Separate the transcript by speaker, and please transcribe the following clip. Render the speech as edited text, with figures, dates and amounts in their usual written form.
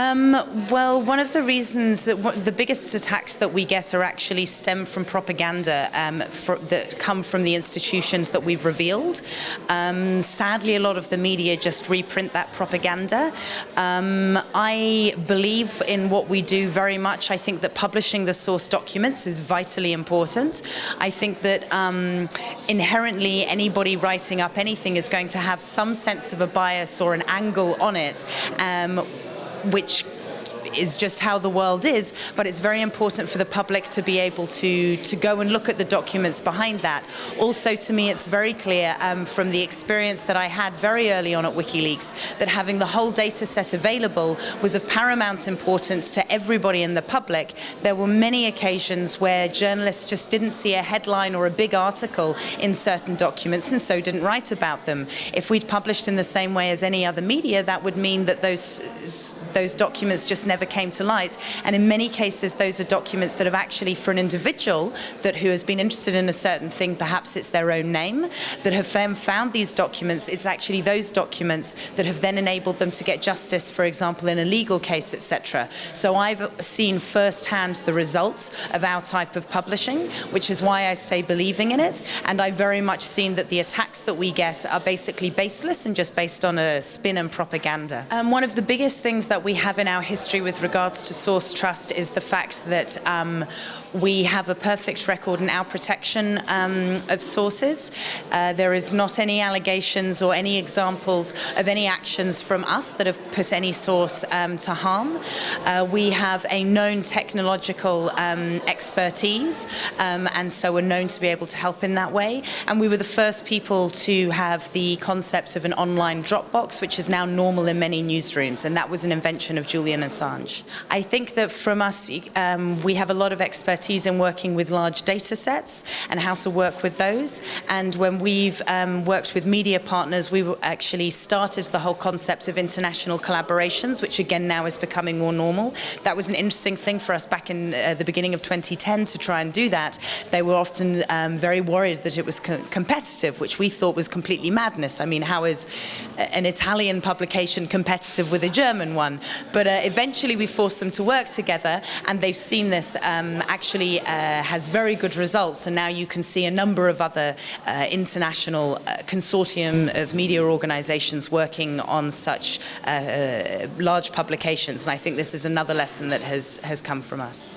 Speaker 1: Well, one of the reasons that the biggest attacks that we get are actually stem from propaganda that come from the institutions that we've revealed. Sadly, a lot of the media just reprint that propaganda. I believe in what we do very much. I think that publishing the source documents is vitally important. I think that inherently anybody writing up anything is going to have some sense of a bias or an angle on it, which is just how the world is, but it's very important for the public to be able to go and look at the documents behind that. Also, to me, it's very clear from the experience that I had very early on at WikiLeaks that having the whole data set available was of paramount importance to everybody in the public. There were many occasions where journalists just didn't see a headline or a big article in certain documents and so didn't write about them. If we'd published in the same way as any other media, that would mean that those documents just never came to light, and in many cases those are documents that have actually, for an individual who has been interested in a certain thing, perhaps it's their own name, that have then found these documents. It's actually those documents that have then enabled them to get justice, for example, in a legal case, etc. So I've seen firsthand the results of our type of publishing, which is why I stay believing in it, and I've very much seen that the attacks that we get are basically baseless and just based on a spin and propaganda. One of the biggest things that we have in our history with regards to source trust is the fact that we have a perfect record in our protection of sources. There is not any allegations or any examples of any actions from us that have put any source to harm. We have a known technological expertise, and so we're known to be able to help in that way. And we were the first people to have the concept of an online Dropbox, which is now normal in many newsrooms, and that was an invention of Julian Assange. I think that from us, we have a lot of expertise in working with large data sets and how to work with those. And when we've worked with media partners, we actually started the whole concept of international collaborations, which again now is becoming more normal. That was an interesting thing for us back in the beginning of 2010 to try and do that. They were often very worried that it was competitive, which we thought was completely madness. I mean, how is an Italian publication competitive with a German one? But eventually we forced them to work together, and they've seen this actually has very good results, and now you can see a number of other international consortium of media organizations working on such large publications, and I think this is another lesson that has come from us.